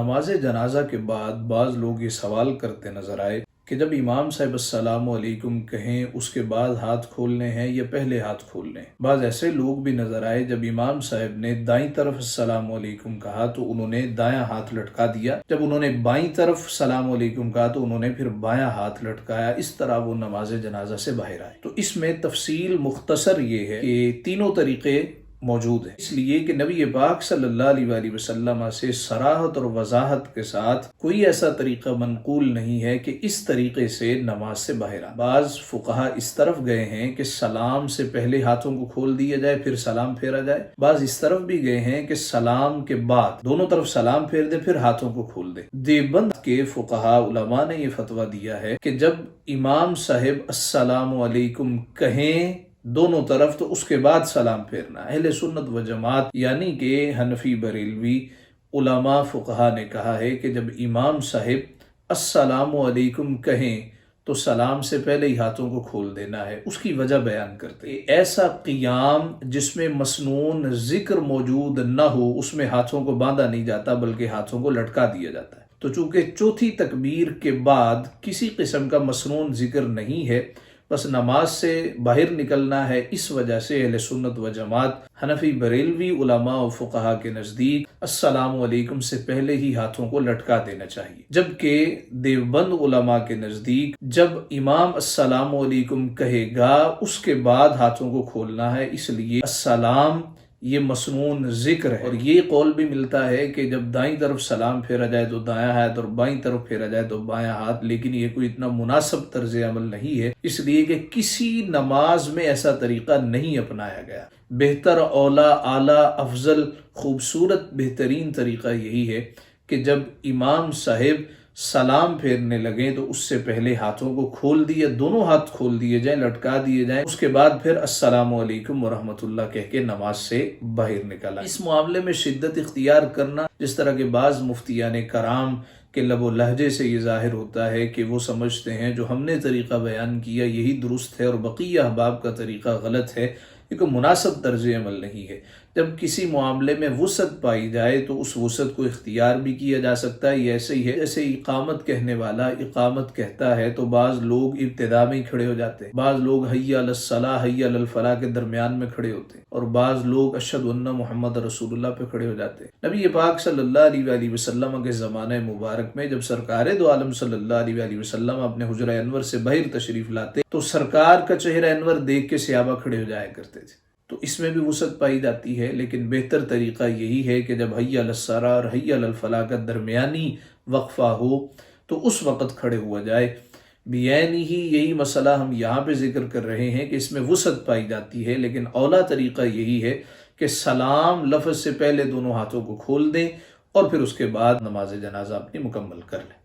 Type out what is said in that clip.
نماز جنازہ کے بعد بعض لوگ یہ سوال کرتے نظر آئے کہ جب امام صاحب السلام علیکم کہیں اس کے بعد ہاتھ کھولنے ہیں یا پہلے ہاتھ کھولنے ہیں۔ بعض ایسے لوگ بھی نظر آئے جب امام صاحب نے دائیں طرف السلام علیکم کہا تو انہوں نے دایاں ہاتھ لٹکا دیا، جب انہوں نے بائیں طرف السلام علیکم کہا تو انہوں نے پھر بایاں ہاتھ لٹکایا، اس طرح وہ نماز جنازہ سے باہر آئے۔ تو اس میں تفصیل مختصر یہ ہے کہ تینوں طریقے موجود ہیں، اس لیے کہ نبی پاک صلی اللہ علیہ وآلہ وسلم سے صراحت اور وضاحت کے ساتھ کوئی ایسا طریقہ منقول نہیں ہے کہ اس طریقے سے نماز سے باہر آ۔ بعض فقہا اس طرف گئے ہیں کہ سلام سے پہلے ہاتھوں کو کھول دیا جائے پھر سلام پھیرا جائے، بعض اس طرف بھی گئے ہیں کہ سلام کے بعد دونوں طرف سلام پھیر دے پھر ہاتھوں کو کھول دے۔ دیوبند کے فقہا علماء نے یہ فتویٰ دیا ہے کہ جب امام صاحب السلام علیکم کہیں دونوں طرف تو اس کے بعد سلام پھیرنا۔ اہل سنت و جماعت یعنی کہ حنفی بریلوی علماء فقہا نے کہا ہے کہ جب امام صاحب السلام علیکم کہیں تو سلام سے پہلے ہی ہاتھوں کو کھول دینا ہے۔ اس کی وجہ بیان کرتے ہیں، ایسا قیام جس میں مسنون ذکر موجود نہ ہو اس میں ہاتھوں کو باندھا نہیں جاتا بلکہ ہاتھوں کو لٹکا دیا جاتا ہے۔ تو چونکہ چوتھی تکبیر کے بعد کسی قسم کا مسنون ذکر نہیں ہے، بس نماز سے باہر نکلنا ہے، اس وجہ سے اہل سنت و جماعت حنفی بریلوی علماء و فقہا کے نزدیک السلام علیکم سے پہلے ہی ہاتھوں کو لٹکا دینا چاہیے، جبکہ دیوبند علماء کے نزدیک جب امام السلام علیکم کہے گا اس کے بعد ہاتھوں کو کھولنا ہے، اس لیے السلام یہ مسنون ذکر ہے۔ اور یہ قول بھی ملتا ہے کہ جب دائیں طرف سلام پھیرا جائے تو دایاں ہاتھ اور بائیں طرف پھیرا جائے تو بایاں ہاتھ، لیکن یہ کوئی اتنا مناسب طرز عمل نہیں ہے، اس لیے کہ کسی نماز میں ایسا طریقہ نہیں اپنایا گیا۔ بہتر، اولا، اعلیٰ، افضل، خوبصورت، بہترین طریقہ یہی ہے کہ جب امام صاحب سلام پھیرنے لگیں تو اس سے پہلے ہاتھوں کو کھول دیے، دونوں ہاتھ کھول دیے جائیں، لٹکا دیے جائیں، اس کے بعد پھر السلام علیکم ورحمۃ اللہ کہہ کے نماز سے باہر نکلا۔ اس معاملے میں شدت اختیار کرنا، جس طرح کے بعض مفتیان کرام کے لب و لہجے سے یہ ظاہر ہوتا ہے کہ وہ سمجھتے ہیں جو ہم نے طریقہ بیان کیا یہی درست ہے اور بقیہ احباب کا طریقہ غلط ہے، یہ کوئی مناسب طرز عمل نہیں ہے۔ جب کسی معاملے میں وسعت پائی جائے تو اس وسعت کو اختیار بھی کیا جا سکتا ہے۔ یہ ایسے ہی ہے جیسے اقامت کہنے والا اقامت کہتا ہے تو بعض لوگ ابتدا میں ہی کھڑے ہو جاتے ہیں، بعض لوگ حی علی الصلاۃ حی علی الفلاح کے درمیان میں کھڑے ہوتے ہیں، اور بعض لوگ اشہد ان محمد رسول اللہ پہ کھڑے ہو جاتے ہیں۔ نبی پاک صلی اللہ علیہ وآلہ وسلم کے زمانہ مبارک میں جب سرکار دو عالم صلی اللہ علیہ وآلہ وسلم اپنے حجرہ انور سے باہر تشریف لاتے تو سرکار کا چہرہ انور دیکھ کے صحابہ کھڑے ہو جایا کرتے تھے۔ تو اس میں بھی وسعت پائی جاتی ہے، لیکن بہتر طریقہ یہی ہے کہ جب حی علی الصلاۃ اور حی علی الفلاح کا درمیانی وقفہ ہو تو اس وقت کھڑے ہوا جائے۔ بیانی ہی یہی مسئلہ ہم یہاں پہ ذکر کر رہے ہیں کہ اس میں وسعت پائی جاتی ہے، لیکن اولا طریقہ یہی ہے کہ سلام لفظ سے پہلے دونوں ہاتھوں کو کھول دیں اور پھر اس کے بعد نماز جنازہ اپنی مکمل کر لیں۔